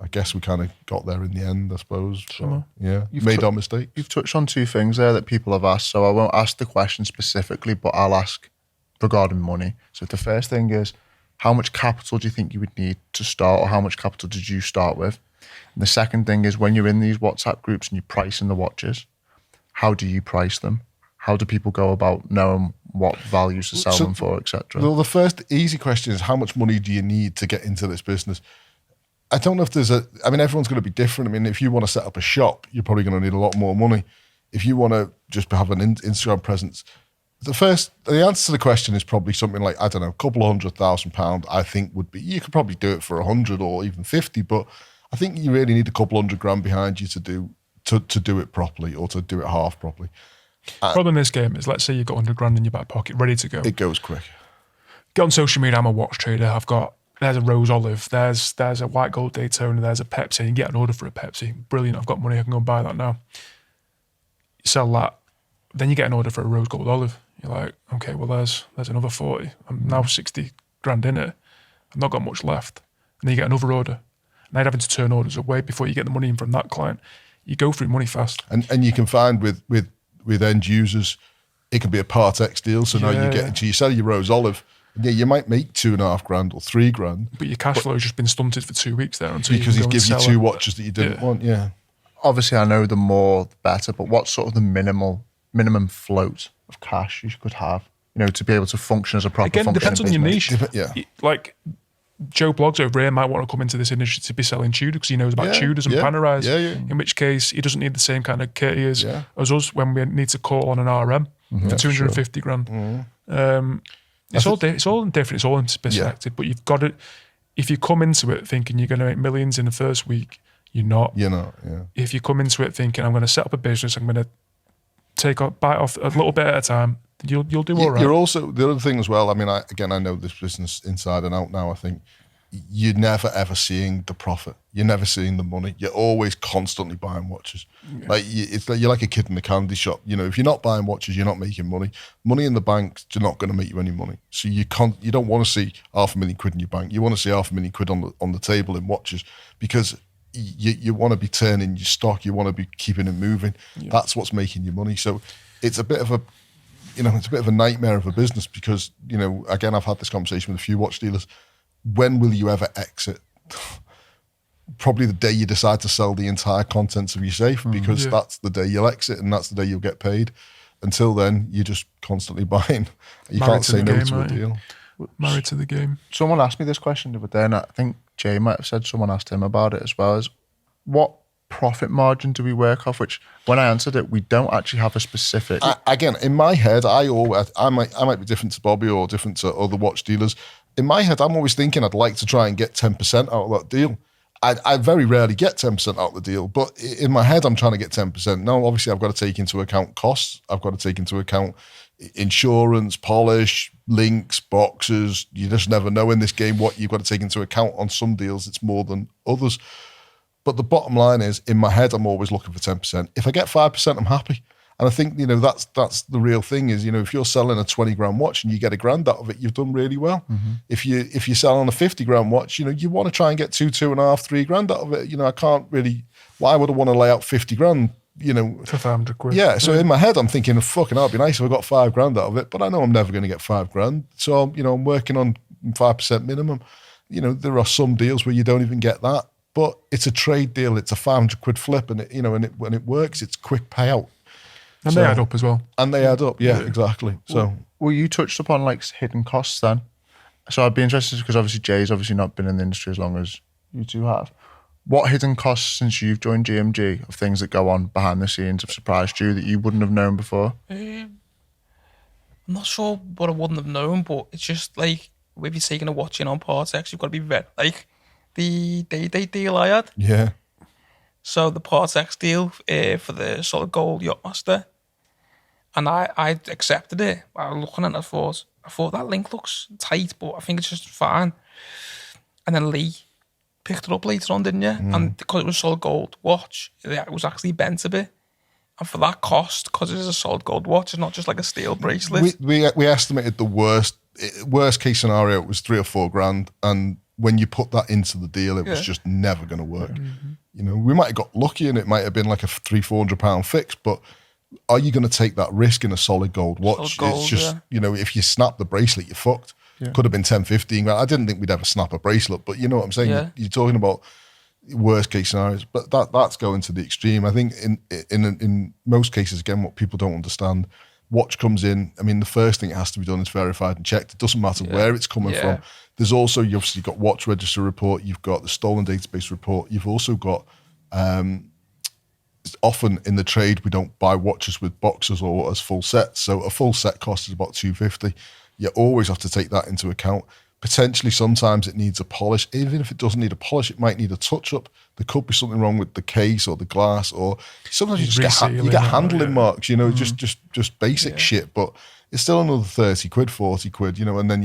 I guess we kind of got there in the end, I suppose. So, yeah, you've made our mistakes. You've touched on 2 things there that people have asked, so I won't ask the question specifically, but I'll ask regarding money. So the first thing is, how much capital do you think you would need to start, or how much capital did you start with? And the second thing is, when you're in these WhatsApp groups and you're pricing the watches, how do you price them? How do people go about knowing what values to sell them for, etc.? Well, the first easy question is, how much money do you need to get into this business? I don't know if everyone's going to be different. I mean, if you want to set up a shop, you're probably going to need a lot more money. If you want to just have an Instagram presence, the answer to the question is probably something like, I don't know, a couple of £100,000, I think would be, you could probably do it for 100 or even 50, but I think you really need a couple $100,000 behind you to do it properly, or to do it half properly. Problem in this game is, let's say you've got £100,000 in your back pocket, ready to go. It goes quick. Get on social media, I'm a watch trader, there's a Rose Olive, there's a White Gold Daytona, there's a Pepsi, and you get an order for a Pepsi. Brilliant, I've got money, I can go and buy that now. You sell that, then you get an order for a Rose Gold Olive. You're like, okay, well there's another 40. I'm now 60 grand in it. I've not got much left. And then you get another order. And then having to turn orders away before you get the money in from that client. You go through money fast. And you can find with end users, it can be a Part X deal. So now you sell your Rose Olive, and you might make $2,500 or $3,000. But your cash flow has just been stunted for 2 weeks there until because he's given you 2 watches that you didn't want. Yeah. Obviously, I know the more the better, but what's sort of the minimum float of cash you could have, to be able to function as a proper Again, functioning depends on your business? niche. Yeah. Like Joe Blogs over here might want to come into this industry to be selling Tudor because he knows about Tudors and Panerais. In which case, he doesn't need the same kind of kitty as us when we need to call on an RM for 250 grand. It's all different. It's all in perspective. But you've got it. If you come into it thinking you're going to make millions in the first week, you're not. You're not. Yeah. If you come into it thinking I'm going to set up a business, I'm going to bite off a little bit at a time, you'll do all right. You're also, the other thing as well, I mean, I know this business inside and out now. I think you're never ever seeing the profit. You're never seeing the money. You're always constantly buying watches. Like you're like a kid in the candy shop. If you're not buying watches, you're not making money. Money in the bank is not going to make you any money. So you don't want to see £500,000 in your bank. You want to see £500,000 on the table in watches, because you want to be turning your stock. You want to be keeping it moving. Yeah. That's what's making you money. So it's a bit of a nightmare of a business, because, again, I've had this conversation with a few watch dealers. When will you ever exit? Probably the day you decide to sell the entire contents of your safe, because that's the day you'll exit and that's the day you'll get paid. Until then, you're just constantly buying. You can't say no to a deal. Married to the game. Someone asked me this question the other day, and I think Jay might have said someone asked him about it as well, as what profit margin do we work off? Which, when I answered it, we don't actually have a specific. Again, in my head, I might be different to Bobby or different to other watch dealers. In my head, I'm always thinking I'd like to try and get 10% out of that deal. I very rarely get 10% out of the deal, but in my head, I'm trying to get 10%. Now, obviously, I've got to take into account costs. I've got to take into account insurance, polish, links, boxes. You just never know in this game what you've got to take into account. On some deals, it's more than others. But the bottom line is, in my head, I'm always looking for 10%. If I get 5%, I'm happy. And I think, that's the real thing is, if you're selling a 20 grand watch and you get £1,000 out of it, you've done really well. Mm-hmm. If you're selling a 50 grand watch, you want to try and get 2.5, £3,000 out of it. I can't really, why would I want to lay out 50 grand, for 500 quid. Yeah. So in my head, I'm thinking, fucking hell, it'd be nice if I got £5,000 out of it, but I know I'm never going to get £5,000. So, I'm working on 5% minimum. There are some deals where you don't even get that, but it's a trade deal. It's a 500 quid flip, and when it works, it's quick payout. And So- they add up as well. And they add up, yeah, exactly. So Well, you touched upon like hidden costs then. So I'd be interested because obviously Jay's obviously not been in the industry as long as you two have. What hidden costs since you've joined GMG of things that go on behind the scenes have surprised you that you wouldn't have known before? I'm not sure what I wouldn't have known, but it's just like if you're taking a watch in on Partex, you've got to be very like the day deal I had. yeah, So the Partex deal for the solid gold Yachtmaster, and I accepted it. I was looking at it, I thought that link looks tight, but I think it's just fine. And then Lee picked it up later on, didn't you? And because it was solid gold watch, it was actually bent a bit. And for that cost, because it is a solid gold watch, it's not just like a steel bracelet. we estimated the worst case scenario it was 3 or 4 grand, and when you put that into the deal, it was just never going to work. You know, we might have got lucky, and it might have been like a £300-400 fix, but are you going to take that risk in a solid gold watch? Solid gold, it's just, yeah. you know, if you snap the bracelet, you're fucked. Could have been 10-15 grand. I didn't think we'd ever snap a bracelet, but you know what I'm saying? Yeah. You're talking about worst case scenarios, but that's going to the extreme. I think in most cases, again, what people don't understand, watch comes in. I mean, the first thing it has to be done is verified and checked. It doesn't matter where it's coming from. There's also, you obviously got watch register report, you've got the stolen database report, you've also got often in the trade we don't buy watches with boxes or as full sets, so a full set cost is about $250. You always have to take that into account. Potentially sometimes it needs a polish. Even if it doesn't need a polish, it might need a touch up. There could be something wrong with the case or the glass, or sometimes you just get handling marks, you know, just basic shit, but it's still another 30 quid, 40 quid, you know, and then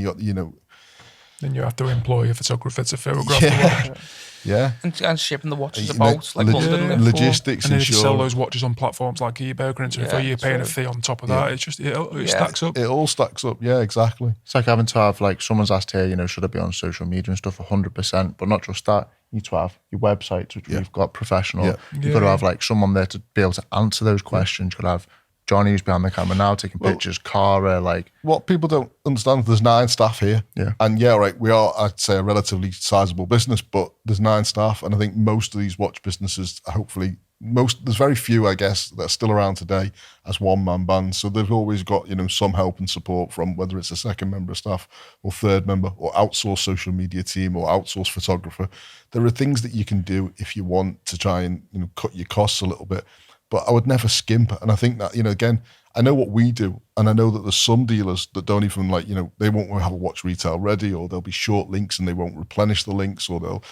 Then you have to employ a photographer to photograph the watch. yeah. And shipping the watches You know, about, like London and Liverpool. logistics, And then if you sell insurance. those watches on platforms like eBay or Grinton, Yeah, you're paying a true. fee on top of that. It's just, it stacks up. It all stacks up, yeah, exactly. It's like having to have, like, someone's asked here, you know, should I be on social media and stuff? 100%. But not just that. You need to have your websites, which we've got professional. Yeah. You've got to have, like, someone there to be able to answer those questions. You've got to have Johnny, who's behind the camera now, taking pictures, Cara, like... What people don't understand, there's 9 staff here. Yeah. And yeah, right, we are, I'd say, a relatively sizable business, but there's 9 staff. And I think most of these watch businesses, hopefully, there's very few, I guess, that are still around today as one-man bands. So they've always got, you know, some help and support from whether it's a second member of staff or third member or outsourced social media team or outsourced photographer. There are things that you can do if you want to try and, you know, cut your costs a little bit. But I would never skimp. And I think that, you know, again, I know what we do. And I know that there's some dealers that don't even like, you know, they won't have a watch retail ready, or there'll be short links and they won't replenish the links, or they'll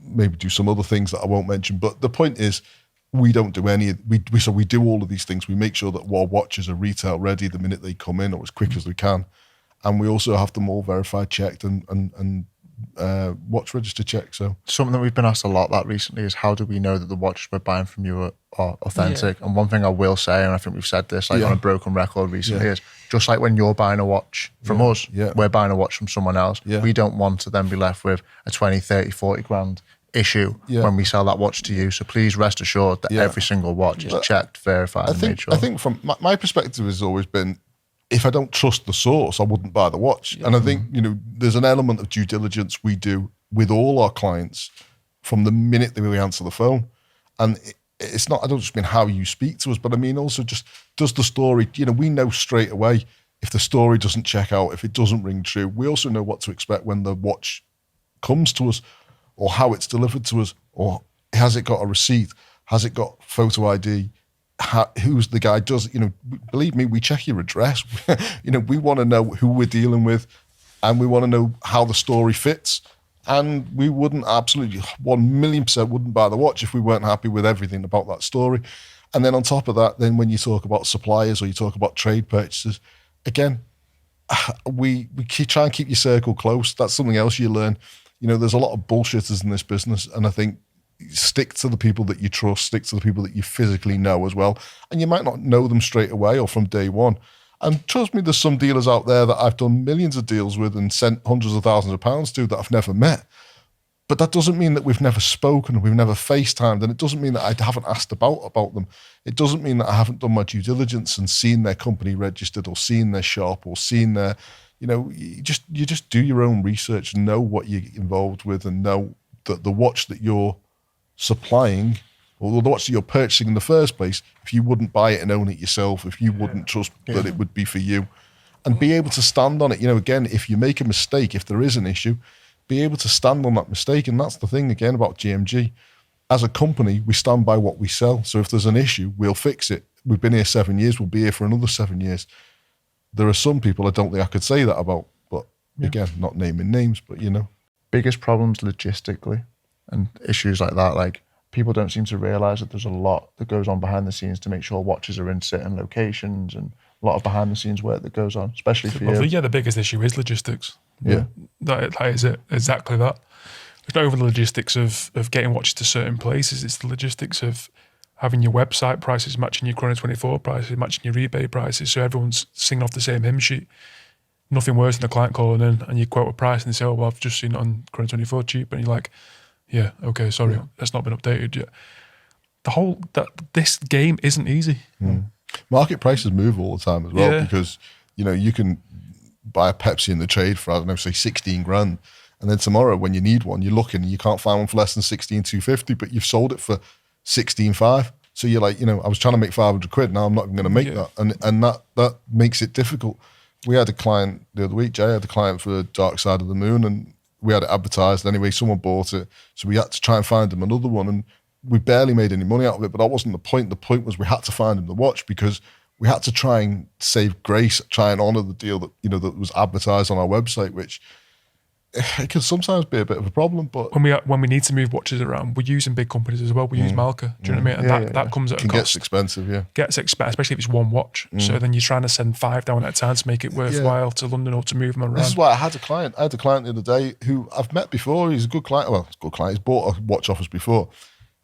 maybe do some other things that I won't mention. But the point is, we don't do any, so we do all of these things. We make sure that our watches are retail ready the minute they come in, or as quick as we can. And we also have them all verified, checked, and watch register checked. So Something that we've been asked a lot that recently is, how do we know that the watches we're buying from you are authentic? And one thing I will say, and I think we've said this like on a broken record recently, is just like when you're buying a watch from us, we're buying a watch from someone else. We don't want to then be left with a 20, 30, 40 grand issue when we sell that watch to you. So please rest assured that every single watch is checked, verified, and made sure. I think from my perspective has always been, if I don't trust the source, I wouldn't buy the watch. And I think, you know, there's an element of due diligence we do with all our clients from the minute that we answer the phone. And it's not, I don't just mean how you speak to us, but I mean also just, does the story, you know, we know straight away if the story doesn't check out, if it doesn't ring true. We also know what to expect when the watch comes to us, or how it's delivered to us, or has it got a receipt? Has it got photo ID? Who's the guy? Does, you know, believe me, we check your address. You know, we want to know who we're dealing with, and we want to know how the story fits. And we wouldn't, absolutely 1,000,000% wouldn't buy the watch if we weren't happy with everything about that story. And then on top of that, then when you talk about suppliers or you talk about trade purchases, again, we try and keep your circle close. That's something else you learn. You know, there's a lot of bullshitters in this business, and I think stick to the people that you trust, stick to the people that you physically know as well. And you might not know them straight away or from day one. And trust me, there's some dealers out there that I've done millions of deals with and sent hundreds of thousands of pounds to that I've never met. But that doesn't mean that we've never spoken, we've never FaceTimed, and it doesn't mean that I haven't asked about them. It doesn't mean that I haven't done my due diligence and seen their company registered or seen their shop or seen their, you know, you just do your own research and know what you're involved with, and know that the watch that you're supplying or the watch that you're purchasing in the first place, if you wouldn't buy it and own it yourself, if you wouldn't trust that it would be for you, and be able to stand on it. You know, again, if you make a mistake, if there is an issue, be able to stand on that mistake. And that's the thing, again, about GMG. As a company, we stand by what we sell. So if there's an issue, we'll fix it. We've been here 7 years, we'll be here for another 7 years. There are some people I don't think I could say that about, but again, not naming names, but you know. Biggest problems logistically and issues like that, like people don't seem to realise that there's a lot that goes on behind the scenes to make sure watches are in certain locations, and a lot of behind the scenes work that goes on, especially for you. The biggest issue is logistics. Yeah. That is it, exactly that. It's not even the logistics of getting watches to certain places, it's the logistics of having your website prices matching your Chrono 24 prices, matching your eBay prices, so everyone's singing off the same hymn sheet. Nothing worse than a client calling in and you quote a price and they say, oh, well, I've just seen it on Chrono 24 cheap, and you're like, yeah, okay, sorry, that's not been updated yet. This game isn't easy. Market prices move all the time as well, because, you know, you can buy a Pepsi in the trade for, I don't know, say 16 grand. And then tomorrow when you need one, you're looking and you can't find one for less than 16,250, but you've sold it for 16,500. So you're like, you know, I was trying to make 500 quid. Now I'm not even going to make that. And that makes it difficult. We had a client the other week, Jay had a client for Dark Side of the Moon, and we had it advertised. Anyway, someone bought it. So we had to try and find him another one. And we barely made any money out of it, but that wasn't the point. The point was we had to find him the watch, because we had to try and save grace, try and honour the deal that, you know, that was advertised on our website, which it can sometimes be a bit of a problem. But when we need to move watches around, we're using big companies as well. We use Malka. Do you know what I mean? And that comes at a cost. Gets expensive, especially if it's one watch. So then you're trying to send 5 down at a time to make it worthwhile to London or to move them around. This is why I had a client the other day who I've met before. He's a good client. Well, he's a good client. He's bought a watch off us before.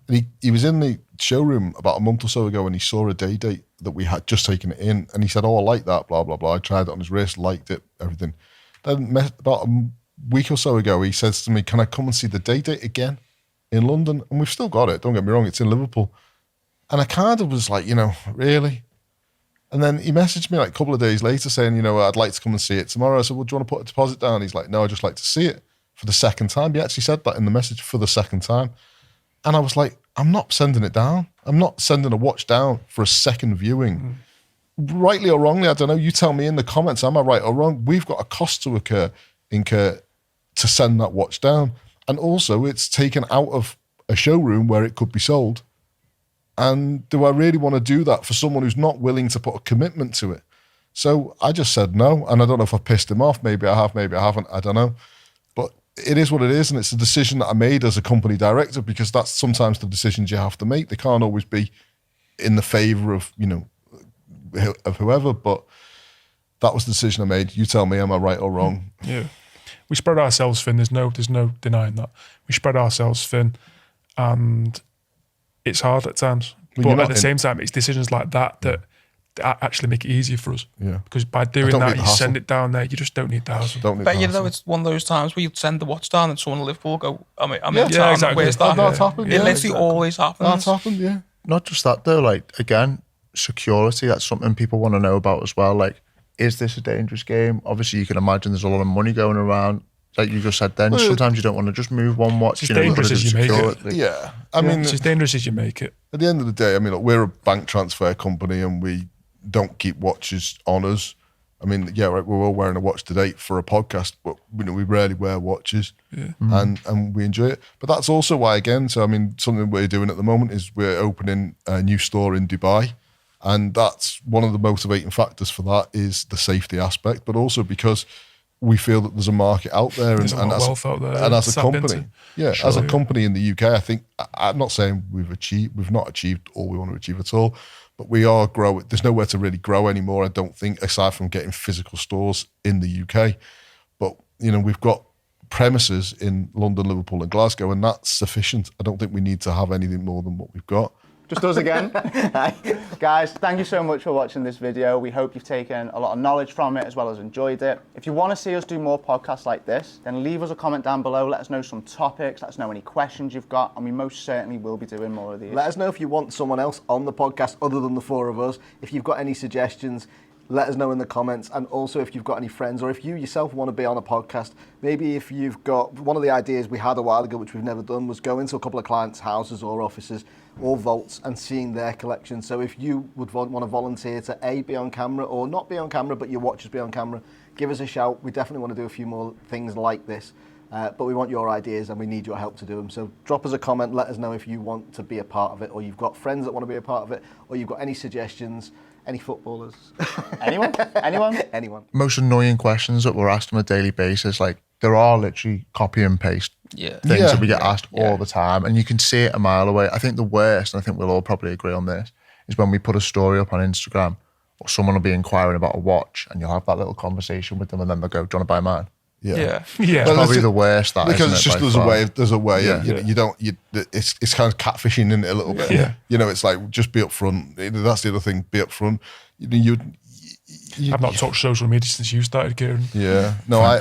And he was in the showroom about a month or so ago, and he saw a day date that we had just taken it in. And he said, oh, I like that, blah, blah, blah. I tried it on his wrist, liked it, everything. Then about a week or so ago, he says to me, can I come and see the day date again in London? And we've still got it, don't get me wrong, it's in Liverpool. And I kind of was like, you know, really? And then he messaged me like a couple of days later saying, you know, I'd like to come and see it tomorrow. I said, well, do you want to put a deposit down? He's like, no, I'd just like to see it for the second time. He actually said that in the message, for the second time. And I was like, I'm not sending it down. I'm not sending a watch down for a second viewing. Rightly or wrongly, I don't know. You tell me in the comments, am I right or wrong? We've got a cost to incur to send that watch down. And also it's taken out of a showroom where it could be sold. And do I really want to do that for someone who's not willing to put a commitment to it? So I just said no. And I don't know if I pissed him off. Maybe I have, maybe I haven't. I don't know. But it is what it is. And it's a decision that I made as a company director, because that's sometimes the decisions you have to make. They can't always be in the favour of, you know, of whoever. But that was the decision I made. You tell me, am I right or wrong? Yeah. We spread ourselves thin. There's no denying that. We spread ourselves thin, and it's hard at times. But at the same time, it's decisions like that actually make it easier for us. Yeah. Because by doing that, you send it down there. You just don't need the hassle. But you know, it's one of those times where you'd send the watch down and someone in Liverpool go, I'm in town. Exactly. Where's that? That's happened. It literally always happens. That's happened, yeah. Not just that though, like again, security, that's something people want to know about as well. Like, is this a dangerous game? Obviously you can imagine there's a lot of money going around. Like you just said then, sometimes you don't want to just move one watch. It's as dangerous as you make it. Yeah. I mean, it's as dangerous as you make it. At the end of the day, I mean, look, we're a bank transfer company and we don't keep watches on us. I mean, yeah, right, we're all wearing a watch today for a podcast, but you know, we rarely wear watches, and we enjoy it. But that's also why, again, so I mean, something we're doing at the moment is we're opening a new store in Dubai, and that's one of the motivating factors for that is the safety aspect, but also because we feel that there's a market out there, and as a company, as a company in the UK, I think I'm not saying we've not achieved all we want to achieve at all. But we are growing. There's nowhere to really grow anymore, I don't think, aside from getting physical stores in the UK. But, you know, we've got premises in London, Liverpool and Glasgow, and that's sufficient. I don't think we need to have anything more than what we've got. Just us again. Guys, thank you so much for watching this video. We hope you've taken a lot of knowledge from it as well as enjoyed it. If you want to see us do more podcasts like this, then leave us a comment down below. Let us know some topics. Let us know any questions you've got, and we most certainly will be doing more of these. Let us know if you want someone else on the podcast other than the four of us. If you've got any suggestions, let us know in the comments. And also if you've got any friends or if you yourself want to be on a podcast, maybe if you've got, one of the ideas we had a while ago, which we've never done, was go into a couple of clients' houses or offices or vaults and seeing their collection. So if you would want to volunteer to be on camera or not be on camera, but your watches be on camera, give us a shout. We definitely want to do a few more things like this. But we want your ideas and we need your help to do them. So drop us a comment, let us know if you want to be a part of it, or you've got friends that want to be a part of it, or you've got any suggestions, any footballers. Anyone? Anyone. Most annoying questions that we're asked on a daily basis, like there are literally copy and paste Yeah. things Yeah. that we get asked all the time, and you can see it a mile away. I think the worst, and I think we'll all probably agree on this, is when we put a story up on Instagram or someone will be inquiring about a watch and you'll have that little conversation with them and then they'll go, do you want to buy mine? Yeah. Yeah. It's Well, probably it's- the worst, that, because isn't it's it, just by there's a far? way. There's a way. Yeah. It's kind of catfishing in it a little bit. Yeah. You know, it's like just be upfront. That's the other thing. Be upfront. I've not touched social media since you started, Kieran. Yeah. No, I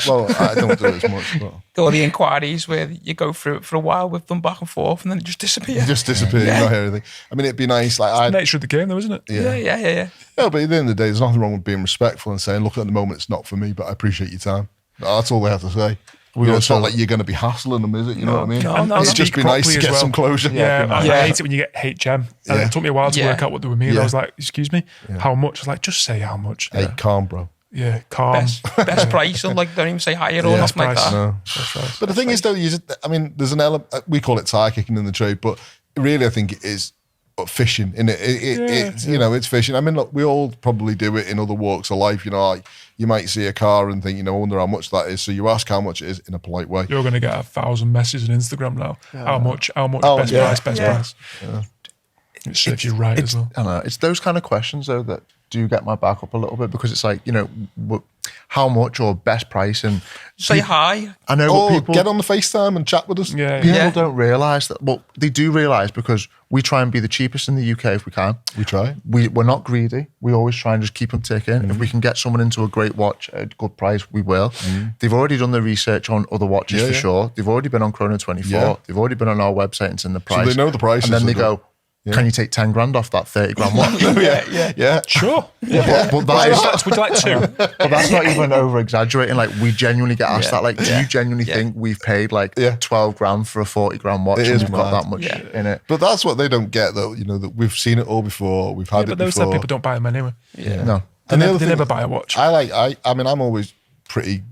don't do it as much. But All the inquiries where you go through it for a while with them back and forth and then it just disappears. you just disappear. You not hear anything. I mean, it'd be nice. Like I. Nature of the game, though, isn't it? Yeah. No, but at the end of the day, there's nothing wrong with being respectful and saying, look, at the moment, it's not for me, but I appreciate your time. That's all they have to say. It's not like you're going to be hassling them, is it? You know what I mean? No, It's no. just be nice to get some closure. Yeah, I Yeah. hate it when you get HM. And Yeah. it took me a while to Yeah. work out what they were meaning. Yeah. I was like, excuse me, how much? I was like, just say how much. Hey, calm, bro. Yeah, calm. Best price, or like don't even say higher or nothing like price. that. No. That's right. But the thing is, though, there's an element, we call it tire kicking in the trade, but really I think it is fishing, in it. It's, you know, it's fishing. I mean, look, we all probably do it in other walks of life. You know, like you might see a car and think, you know, I wonder how much that is. So you ask how much it is in a polite way. You're going to get 1,000 messages on Instagram now. How much, Oh, best yeah. price. It serves you right as well. I don't know. It's those kind of questions though that do get my back up a little bit, because it's like, you know, how much or best price, and Say hi. I know Or what people get on the FaceTime and chat with us. Yeah, people yeah. don't realise that. Well, they do realise, because we try and be the cheapest in the UK if we can. We try. We're not greedy. We always try and just keep them ticking. If we can get someone into a great watch at a good price, we will. They've already done the research on other watches Yeah, for yeah. sure. They've already been on Chrono 24. Yeah. They've already been on our website and seen the price. they know the prices And then they as well. go, can you take 10 grand off that 30 grand watch? Yeah. Sure. But that is, Would you like two? but that's not even over exaggerating. Like, we genuinely get asked that. Like, do you genuinely think we've paid like 12 grand for a 40 grand watch It and is we've got mad. that much in it? But that's what they don't get, though. You know, that we've seen it all before. We've had But it those type before. of people don't buy them anyway. No. They, And the never, other they thing- never buy a watch. I mean, I'm always pretty,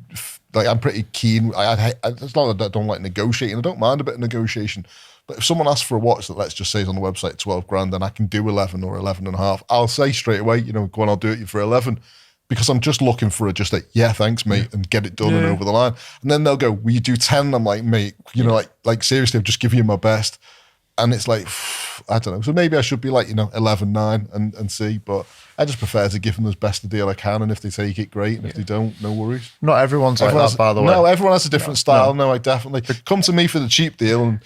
like, I'm pretty keen. It's not that I don't like negotiating. I don't mind a bit of negotiation. But if someone asks for a watch that, let's just say, is on the website 12 grand, and I can do 11 or 11 and a half, I'll say straight away, you know, go on, I'll do it for 11. Because I'm just looking for just a, yeah, thanks, mate, and get it done and over the line. And then they'll go, will you do 10? And I'm like, mate, you know, like seriously, I've just given you my best. And it's like, I don't know. So maybe I should be like, you know, 11.9 and see. But I just prefer to give them as best a deal I can. And if they take it, great. And if they don't, no worries. Not everyone's like Everyone that, has- by the way. No, everyone has a different style. No, I definitely. Come to me for the cheap deal and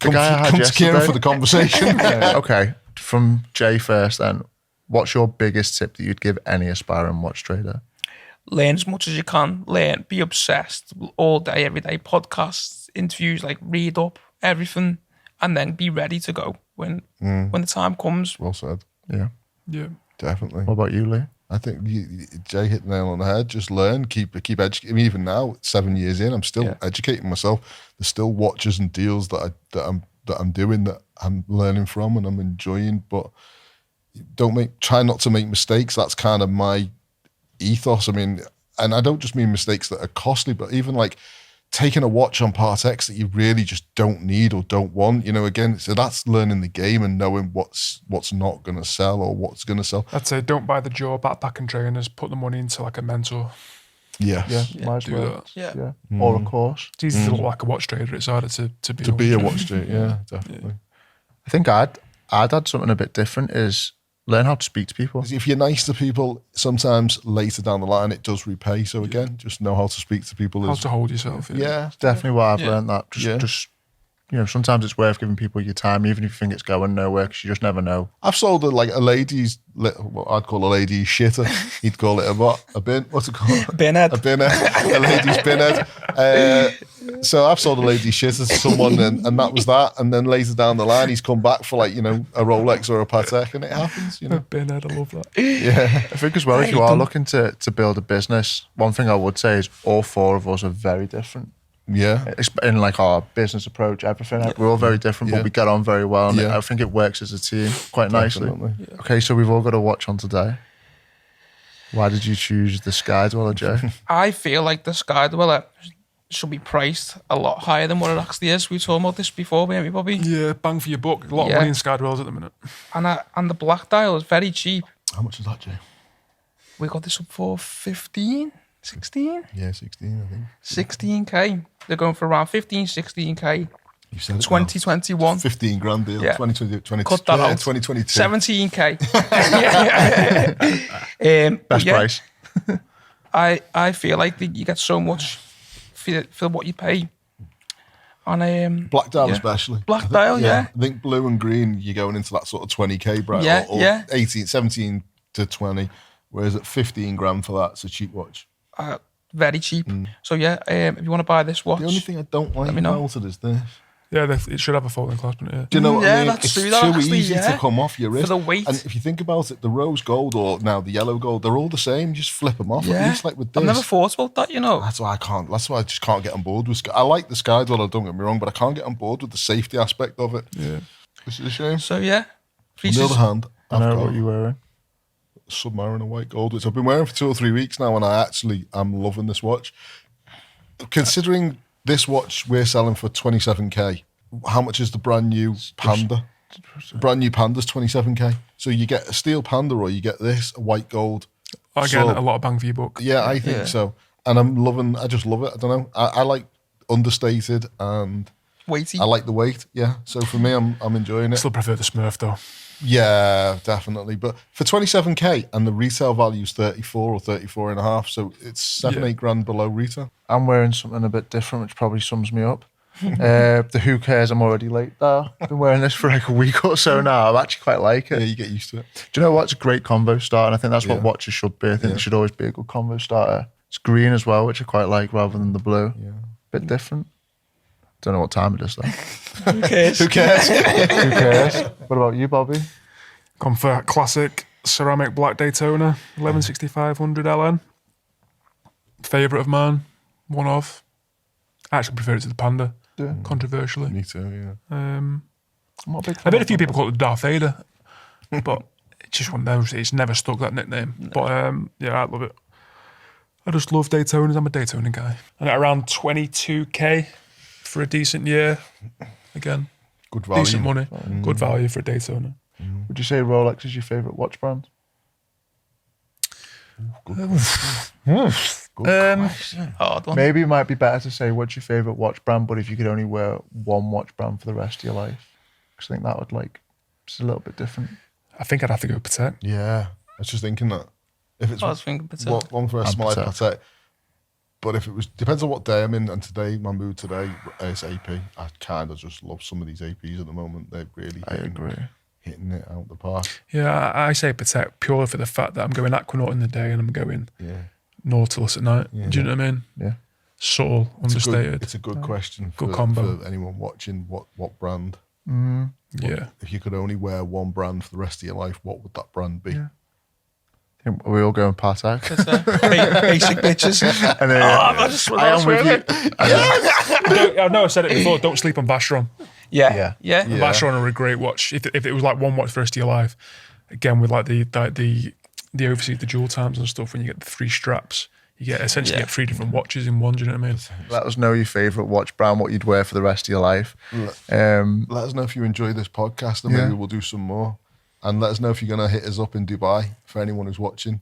come guy I had to Kieran yesterday- for the conversation. Okay, from Jay first then. What's your biggest tip that you'd give any aspiring watch trader? Learn as much as you can. Learn. Be obsessed all day, every day. Podcasts, interviews, like read up, everything. And then be ready to go when the time comes. Well said. Yeah. Yeah. Definitely. What about you, Lee? I think Jay hit the nail on the head. Just learn, keep educating. I mean, even now, 7 years in, I'm still educating myself. There's still watches and deals that I'm doing that I'm learning from and I'm enjoying. But try not to make mistakes. That's kind of my ethos. I mean, and I don't just mean mistakes that are costly, but even like taking a watch on Part X that you really just don't need or don't want. You know, again, so that's learning the game and knowing what's not going to sell or what's going to sell. I'd say don't buy the Joe backpacking trainers. Put the money into like a mentor. Yes. Wise do words. that. Yeah. Or a course. It's easy to look like a watch trader. It's harder to be To be a trader. watch trader, yeah, definitely. I think I'd add something a bit different, is learn how to speak to people. If you're nice to people, sometimes later down the line it does repay. So again, just know how to speak to people. How to hold yourself. Yeah, Definitely why I've Yeah. learned that. Just you know, sometimes it's worth giving people your time, even if you think it's going nowhere, because you just never know. I've sold a lady's, what I'd call a lady's shitter. He'd call it a what? A bin? What's it called? Binhead. A binhead. A lady's binhead. So I've sold a lady shit to someone, and that was that. And then later down the line, he's come back for like, you know, a Rolex or a Patek, and it happens, you know. Bernard, I love that. I think as well, if you are looking to build a business, one thing I would say is all four of us are very different. Yeah. It's in like our business approach, everything. We're all very different, but we get on very well. And I think it works as a team quite nicely. Definitely. Okay, so we've all got a watch on today. Why did you choose the Sky Dweller, Jay? I feel like the Sky Dweller should be priced a lot higher than what it actually is. We were talking about this before, weren't we, Bobby? Yeah, bang for your buck. A lot of money in Skydwells at the minute. And the black dial is very cheap. How much is that, Jay? We got this up for 15, 16? Yeah, 16, I think. 16k. They're going for around 15, 16k. You said it 2021. 15 grand deal. Yeah. 2020, Cut that out. 2022. 17k. Best price. I feel like you get so much for what you pay. And Black dial especially. Black dial, yeah. I think blue and green, you're going into that sort of 20k bracket. Yeah, or 18, 17 to 20. Whereas at 15 grand for that, it's a cheap watch. Very cheap. So yeah, if you want to buy this watch, The only thing I don't like me know. about it is this. Yeah, it should have a folding clasp in it. Yeah. Do you know what I mean? that's It's true, too that actually, easy to come off your wrist. For the weight. And if you think about it, the rose gold or now the yellow gold, they're all the same. You just flip them off. At least like with this. I've never thought about that, you know. That's why I can't. That's why I just can't get on board with Sky. I like the Sky Dweller, don't get me wrong, but I can't get on board with the safety aspect of it. Yeah. Which is a shame. So yeah. On the other hand, I I've know got what you're wearing. Submariner white gold, which I've been wearing for 2 or 3 weeks now, and I actually am loving this watch. Considering this watch we're selling for 27k, how much is the brand new Panda? Brand new Panda's 27k. So you get a steel Panda or you get this, a white gold. Again, So- a lot of bang for your buck. Yeah, I think so. And I just love it. I don't know. I like understated and Weighty. I like the weight. Yeah. So for me, I'm enjoying it. Still prefer the Smurf though. Yeah, definitely. But for 27k and the retail value is 34 or 34 and a half, so it's 8 grand below retail. I'm wearing something a bit different, which probably sums me up. The who cares, I'm already late though. I've been wearing this for like a week or so now. I actually quite like it. Yeah, you get used to it. Do you know what's a great combo starter? And I think that's what watches should be. I think it should always be a good combo starter. It's green as well, which I quite like rather than the blue. Yeah. Bit different. Don't know what time it is though. Who cares? Who cares? Who cares? What about you, Bobby? Come for classic ceramic black Daytona, 116500 LN. Favourite of mine, one of. I actually prefer it to the Panda, controversially. Me too, yeah. I'm not a big fan I've heard a of few them. people call it Darth Vader, but it's just one of those. It's never stuck, that nickname. But yeah, I love it. I just love Daytonas. I'm a Daytona guy. And at around 22k for a decent year. Again, Good value. decent money. Good value for a Daytona. Would you say Rolex is your favourite watch brand? Hard one. Maybe it might be better to say what's your favourite watch brand, but if you could only wear one watch brand for the rest of your life. Because I think that would it's a little bit different. I think I'd have to go Patek. Yeah. I was just thinking that. If it's I was thinking Patek. one for a small Patek. Patek. But if it was, depends on what day I'm in. And today, my mood today is AP. I kind of just love some of these APs at the moment. They're really hitting it out the park. Yeah, I say Patek purely for the fact that I'm going Aquanaut in the day and I'm going Yeah. Nautilus at night. Yeah. Do you know what I mean? Yeah. Subtle, understated. It's a good question Good for, combo. for anyone watching. What brand? Yeah. If you could only wear one brand for the rest of your life, what would that brand be? Yeah. Are we all going Patek? Basic bitches. And then, I am with you. I know I said it before, don't sleep on Vacheron. Yeah. Vacheron are a great watch. If it was like one watch for the rest of your life, again with like the overseas, the dual times and stuff, when you get the 3 straps, you get essentially get 3 different watches in one, do you know what I mean? Let us know your favourite watch brand, what you'd wear for the rest of your life. Let us know if you enjoy this podcast and maybe we'll do some more. And let us know if you're going to hit us up in Dubai for anyone who's watching.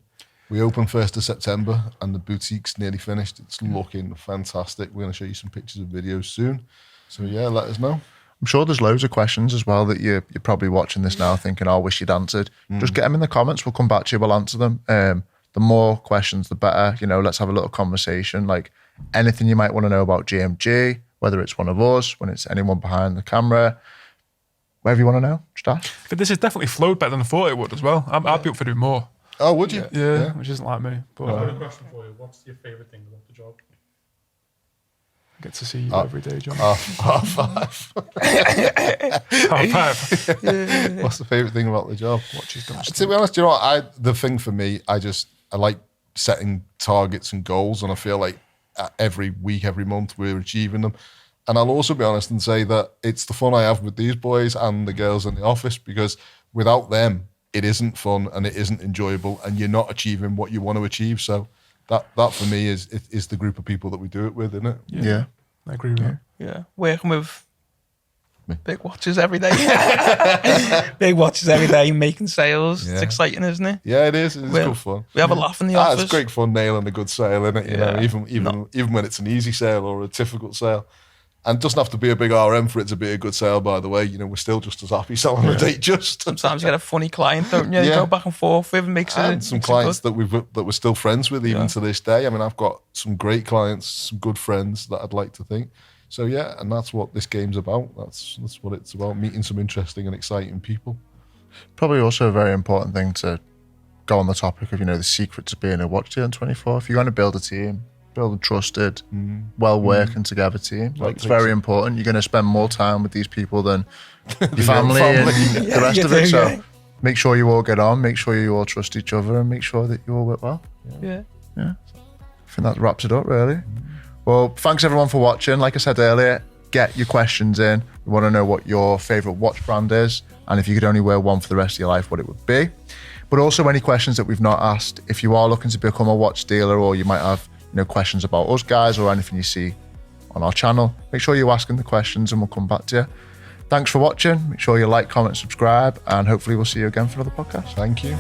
We open 1st of September and the boutique's nearly finished. It's looking fantastic. We're going to show you some pictures and videos soon. So yeah, let us know. I'm sure there's loads of questions as well that you're probably watching this now thinking, I wish you'd answered. Just get them in the comments. We'll come back to you. We'll answer them. The more questions, the better. You know, let's have a little conversation. Like anything you might want to know about GMG, whether it's one of us, when it's anyone behind the camera, whatever you want to know, just ask. But this has definitely flowed better than I thought it would as well. I'd be up for doing more. Oh, would you? Yeah, which isn't like me. But I have a question for you. What's your favourite thing about the job? I get to see you every day, John. Half five. Half five. What's the favourite thing about the job? Watches don't To be honest, you know what? The thing for me, I like setting targets and goals, and I feel like every week, every month, we're achieving them. And I'll also be honest and say that it's the fun I have with these boys and the girls in the office, because without them, it isn't fun and it isn't enjoyable, and you're not achieving what you want to achieve. So that for me is the group of people that we do it with, isn't it? Yeah. I agree with that. Yeah, working with big watches every day. Big watches every day, making sales. It's exciting, isn't it? Yeah, it is. It's good fun. We have a laugh in the office. It's great fun nailing a good sale, isn't it? You know, even when it's an easy sale or a difficult sale. And it doesn't have to be a big RM for it to be a good sale, by the way. You know, we're still just as happy selling a date just. Sometimes you get a funny client, don't you? You go back and forth with and makes and it. some clients that we're still friends with even to this day. I mean, I've got some great clients, some good friends that I'd like to think. So yeah, and that's what this game's about. That's what it's about, meeting some interesting and exciting people. Probably also a very important thing to go on the topic of, the secret to being a watch dealer in 24. If you're going to build a team, build a trusted, well-working together team. Like, it's very important. You're going to spend more time with these people than your family and the rest of it. So make sure you all get on, make sure you all trust each other, and make sure that you all work well. Yeah. I think that wraps it up, really. Well, thanks everyone for watching. Like I said earlier, get your questions in. We want to know what your favourite watch brand is, and if you could only wear one for the rest of your life, what it would be. But also any questions that we've not asked. If you are looking to become a watch dealer, or you might have questions about us guys or anything you see on our channel, make sure you're asking the questions and we'll come back to you. Thanks for watching. Make sure you like, comment, subscribe, and hopefully we'll see you again for another podcast. Thank you.